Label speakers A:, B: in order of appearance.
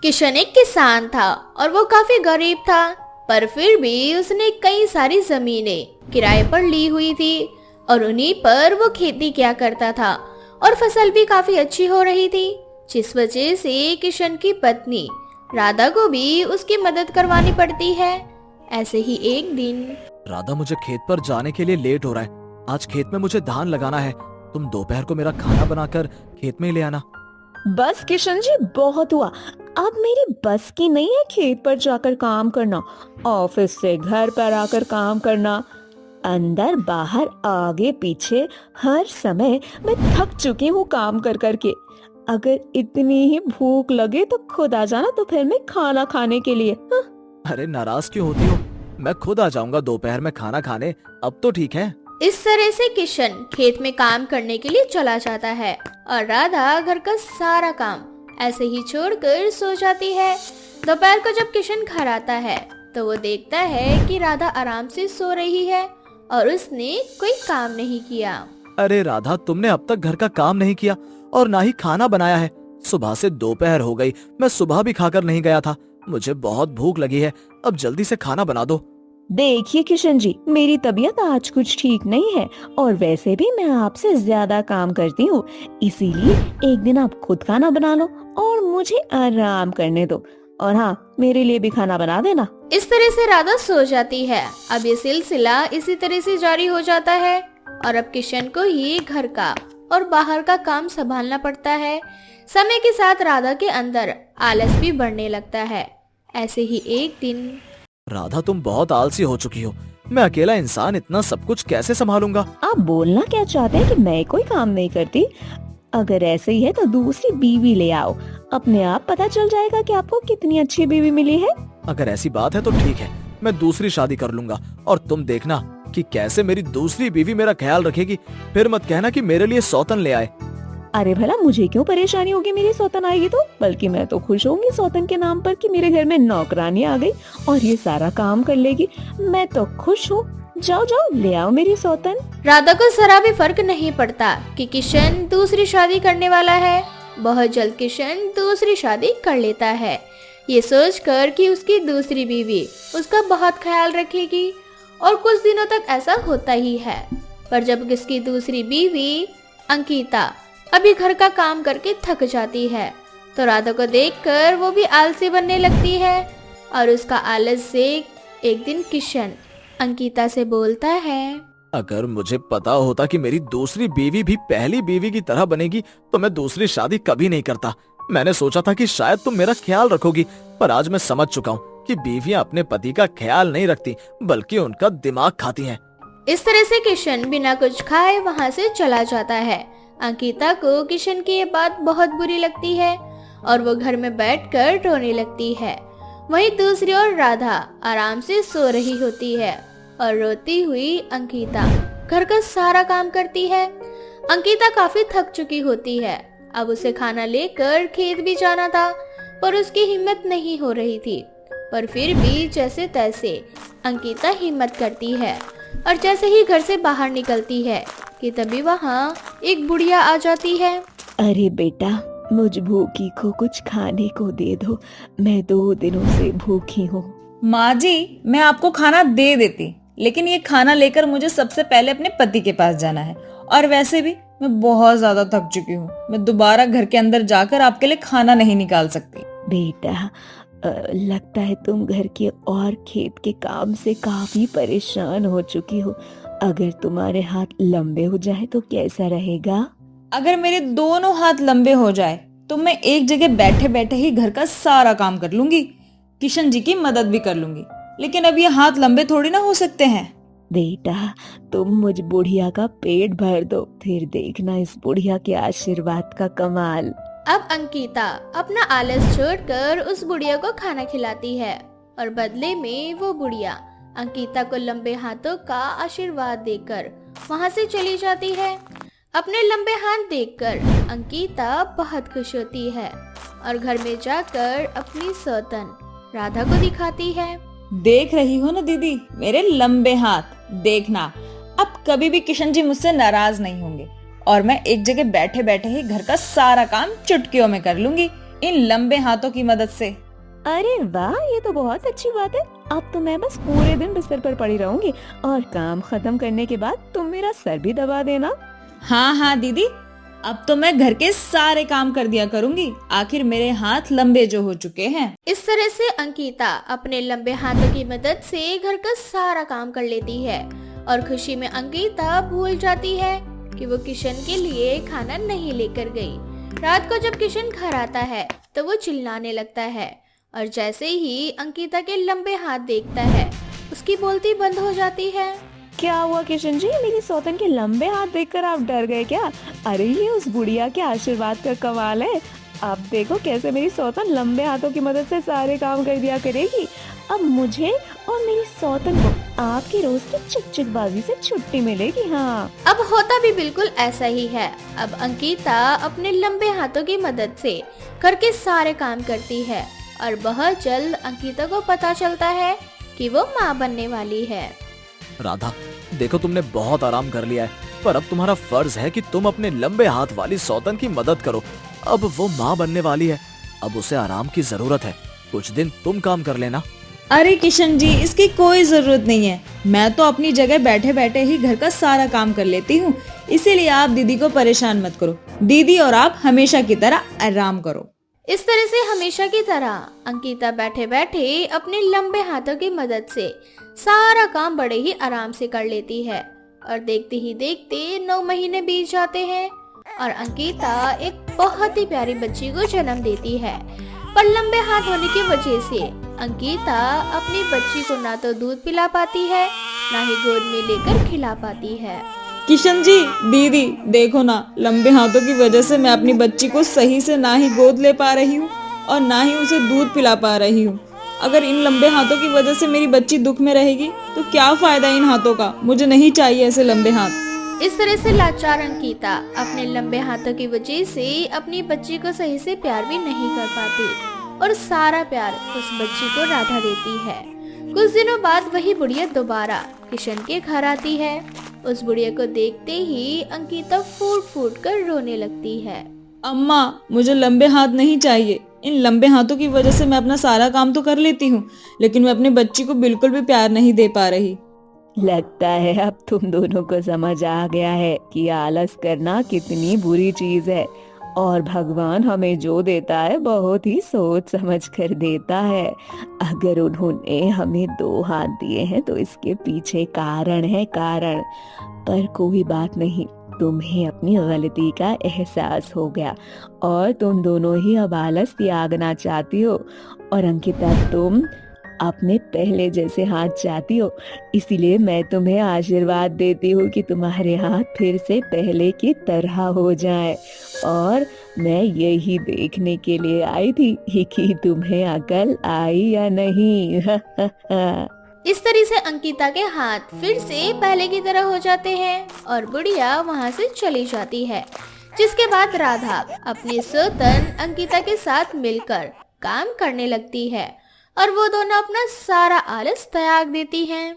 A: किशन एक किसान था और वो काफी गरीब था, पर फिर भी उसने कई सारी जमीनें किराए पर ली हुई थी और उन्हीं पर वो खेती किया करता था और फसल भी काफी अच्छी हो रही थी, जिस वजह से किशन की पत्नी राधा को भी उसकी मदद करवानी पड़ती है। ऐसे ही एक दिन
B: राधा, मुझे खेत पर जाने के लिए लेट हो रहा है। आज खेत में मुझे धान लगाना है। तुम दोपहर को मेरा खाना बनाकर खेत में ही ले आना।
C: बस किशन जी, बहुत हुआ। अब मेरी बस की नहीं है खेत पर जाकर काम करना, ऑफिस से घर पर आकर काम करना, अंदर बाहर आगे पीछे हर समय मैं थक चुकी हूँ काम कर करके। अगर इतनी ही भूख लगे तो खुद आ जाना दोपहर में खाना खाने के लिए। हाँ।
B: अरे नाराज क्यों होती हो? मैं खुद आ जाऊंगा दोपहर में खाना खाने। अब तो ठीक है।
A: इस तरह से किशन खेत में काम करने के लिए चला जाता है और राधा घर का सारा काम ऐसे ही छोड़कर सो जाती है। दोपहर को जब किशन घर आता है तो वो देखता है कि राधा आराम से सो रही है और उसने कोई काम नहीं किया।
B: अरे राधा, तुमने अब तक घर का काम नहीं किया और ना ही खाना बनाया है। सुबह से दोपहर हो गई, मैं सुबह भी खाकर नहीं गया था। मुझे बहुत भूख लगी है, अब जल्दी से खाना बना दो।
C: देखिए किशन जी, मेरी तबीयत आज कुछ ठीक नहीं है और वैसे भी मैं आपसे ज्यादा काम करती हूँ, इसीलिए एक दिन आप खुद खाना बना लो और मुझे आराम करने दो। और हाँ, मेरे लिए भी खाना बना देना।
A: इस तरह से राधा सो जाती है। अब ये सिलसिला इसी तरह से जारी हो जाता है और अब किशन को ही घर का और बाहर का काम संभालना पड़ता है। समय के साथ राधा के अंदर आलस भी बढ़ने लगता है। ऐसे ही एक दिन
B: राधा, तुम बहुत आलसी हो चुकी हो। मैं अकेला इंसान इतना सब कुछ कैसे संभालूंगा?
C: आप बोलना क्या चाहते हैं कि मैं कोई काम नहीं करती? अगर ऐसे ही है तो दूसरी बीवी ले आओ, अपने आप पता चल जाएगा कि आपको कितनी अच्छी बीवी मिली है।
B: अगर ऐसी बात है तो ठीक है, मैं दूसरी शादी कर लूंगा और तुम देखना कि कैसे मेरी दूसरी बीवी मेरा ख्याल रखेगी। फिर मत कहना कि मेरे लिए सौतन ले आए।
C: अरे भला, मुझे क्यों परेशानी होगी मेरी सौतन आएगी तो? बल्कि मैं तो खुश होंगी सौतन के नाम पर कि मेरे घर में नौकरानी आ गई और ये सारा काम कर लेगी। मैं तो खुश हूँ। जाओ जाओ, ले आओ मेरी सौतन।
A: राधा को जरा भी फर्क नहीं पड़ता कि किशन दूसरी शादी करने वाला है। बहुत जल्द किशन दूसरी शादी कर लेता है, ये सोचकर कि उसकी दूसरी बीवी उसका बहुत ख्याल रखेगी। और कुछ दिनों तक ऐसा होता ही है। पर जब उसकी दूसरी बीवी अंकिता अभी घर का काम करके थक जाती है तो राधा को देखकर वो भी आलसी बनने लगती है और उसका आलस से एक दिन किशन अंकिता से बोलता है,
B: अगर मुझे पता होता कि मेरी दूसरी बीवी भी पहली बीवी की तरह बनेगी तो मैं दूसरी शादी कभी नहीं करता। मैंने सोचा था कि शायद तुम मेरा ख्याल रखोगी, पर आज मैं समझ चुका हूँ कि बीवियां अपने पति का ख्याल नहीं रखती बल्कि उनका दिमाग खाती हैं।
A: इस तरह से किशन बिना कुछ खाए वहाँ से चला जाता है। अंकिता को किशन की ये बात बहुत बुरी लगती है और वो घर में बैठकर रोने लगती है। वहीं दूसरी ओर राधा आराम से सो रही होती है और रोती हुई अंकिता घर का सारा काम करती है। अंकिता काफी थक चुकी होती है। अब उसे खाना लेकर खेत भी जाना था, पर उसकी हिम्मत नहीं हो रही थी। पर फिर भी जैसे तैसे अंकिता हिम्मत करती है और जैसे ही घर से बाहर निकलती है कि तभी वहाँ एक बुढ़िया आ जाती है।
C: अरे बेटा, मुझ भूखी को कुछ खाने को दे दो, मैं 2 दिनों से भूखी हूँ।
D: माँ जी, मैं आपको खाना दे देती, लेकिन ये खाना लेकर मुझे सबसे पहले अपने पति के पास जाना है और वैसे भी मैं बहुत ज्यादा थक चुकी हूँ। मैं दोबारा घर के अंदर जाकर आपके लिए खाना नहीं निकाल सकती।
C: बेटा, लगता है तुम घर के और खेत के काम से काफी परेशान हो चुकी हो। अगर तुम्हारे हाथ लंबे हो जाए तो कैसा रहेगा?
D: अगर मेरे दोनों हाथ लंबे हो जाए तो मैं एक जगह बैठे बैठे ही घर का सारा काम कर लूंगी, किशन जी की मदद भी कर लूंगी, लेकिन अब ये हाथ लंबे थोड़ी ना हो सकते हैं।
C: बेटा, तुम मुझ बुढ़िया का पेट भर दो, फिर देखना इस बुढ़िया के आशीर्वाद का कमाल।
A: अब अंकिता अपना आलस छोड़कर उस बुढ़िया को खाना खिलाती है और बदले में वो बुढ़िया अंकिता को लंबे हाथों का आशीर्वाद देकर वहाँ से चली जाती है। अपने लंबे हाथ देखकर अंकिता बहुत खुश होती है और घर में जाकर अपनी सौतन राधा को दिखाती है।
D: देख रही हो ना दीदी, मेरे लंबे हाथ। देखना, अब कभी भी किशन जी मुझसे नाराज नहीं होंगे और मैं एक जगह बैठे बैठे ही घर का सारा काम चुटकियों में कर लूंगी। इन लंबे हाथों की मदद से।
C: अरे वाह, ये तो बहुत अच्छी बात है। अब तो मैं बस पूरे दिन बिस्तर पर पड़ी रहूंगी और काम खत्म करने के बाद तुम मेरा सर भी दबा देना।
D: हाँ हाँ दीदी, अब तो मैं घर के सारे काम कर दिया करूंगी, आखिर मेरे हाथ लंबे जो हो चुके हैं।
A: इस तरह से अंकिता अपने लंबे हाथों की मदद से घर का सारा काम कर लेती है और खुशी में अंकिता भूल जाती है कि वो किशन के लिए खाना नहीं लेकर गई। रात को जब किशन घर आता है तो वो चिल्लाने लगता है और जैसे ही अंकिता के लंबे हाथ देखता है उसकी बोलती बंद हो जाती है।
C: क्या हुआ किशन जी, मेरी सौतन के लंबे हाथ देखकर आप डर गए क्या? अरे ये उस बुढ़िया के आशीर्वाद का कमाल है। अब देखो कैसे मेरी सौतन लंबे हाथों की मदद से सारे काम कर दिया करेगी। अब मुझे और मेरी सौतन को आपकी रोज की चिकचिकबाजी से छुट्टी मिलेगी। हाँ,
A: अब होता भी बिल्कुल ऐसा ही है। अब अंकिता अपने लंबे हाथों की मदद से घर के सारे काम करती है और बहुत जल्द अंकिता को पता चलता है कि वो माँ बनने वाली है।
B: राधा, देखो तुमने बहुत आराम कर लिया है, पर अब तुम्हारा फर्ज है कि तुम अपने लंबे हाथ वाली सौतन की मदद करो। अब वो माँ बनने वाली है, अब उसे आराम की जरूरत है। कुछ दिन तुम काम कर लेना।
D: अरे किशन जी, इसकी कोई जरूरत नहीं है, मैं तो अपनी जगह बैठे बैठे ही घर का सारा काम कर लेती हूँ, इसीलिए आप दीदी को परेशान मत करो। दीदी और आप हमेशा की तरह आराम करो।
A: इस तरह से हमेशा की तरह अंकिता बैठे बैठे अपने लंबे हाथों की मदद से सारा काम बड़े ही आराम से कर लेती है और देखते ही देखते 9 महीने बीत जाते हैं और अंकिता एक बहुत ही प्यारी बच्ची को जन्म देती है। पर लंबे हाथ होने की वजह से अंकिता अपनी बच्ची को ना तो दूध पिला पाती है ना ही गोद में लेकर खिला पाती है।
D: किशन जी, दीदी देखो ना, लंबे हाथों की वजह से मैं अपनी बच्ची को सही से ना ही गोद ले पा रही हूँ और ना ही उसे दूध पिला पा रही हूँ। अगर इन लंबे हाथों की वजह से मेरी बच्ची दुख में रहेगी तो क्या फायदा इन हाथों का, मुझे नहीं चाहिए ऐसे लंबे हाथ।
A: इस तरह से लाचार अंकिता अपने लंबे हाथों की वजह से अपनी बच्ची को सही से प्यार भी नहीं कर पाती और सारा प्यार उस बच्ची को राधा देती है। कुछ दिनों बाद वही बुढ़िया दोबारा किशन के घर आती है। उस बुढ़िया को देखते ही अंकिता फूट फूट कर रोने लगती है।
D: अम्मा, मुझे लंबे हाथ नहीं चाहिए। इन लंबे हाथों की वजह से मैं अपना सारा काम तो कर लेती हूँ, लेकिन मैं अपनी बच्ची को बिल्कुल भी प्यार नहीं दे पा रही।
C: लगता है अब तुम दोनों को समझ आ गया है कि आलस करना कितनी बुरी चीज है और भगवान हमें जो देता है बहुत ही सोच समझ कर देता है। अगर उन्होंने हमें 2 हाथ दिए हैं तो इसके पीछे कारण है, कारण। पर कोई बात नहीं, तुम्हें अपनी गलती का एहसास हो गया और तुम दोनों ही अब आलस त्यागना चाहती हो और अंकिता तुम अपने पहले जैसे हाथ चाहती हो। इसीलिए मैं तुम्हें आशीर्वाद देती हूँ कि तुम्हारे हाथ फिर से पहले की तरह हो जाए। और मैं यही देखने के लिए आई थी कि तुम्हें अकल आई या नहीं।
A: इस तरह से अंकिता के हाथ फिर से पहले की तरह हो जाते हैं और बुढ़िया वहाँ से चली जाती है। जिसके बाद राधा अपनी सौतन अंकिता के साथ मिलकर काम करने लगती है और वो दोनों अपना सारा आलस त्याग देती हैं।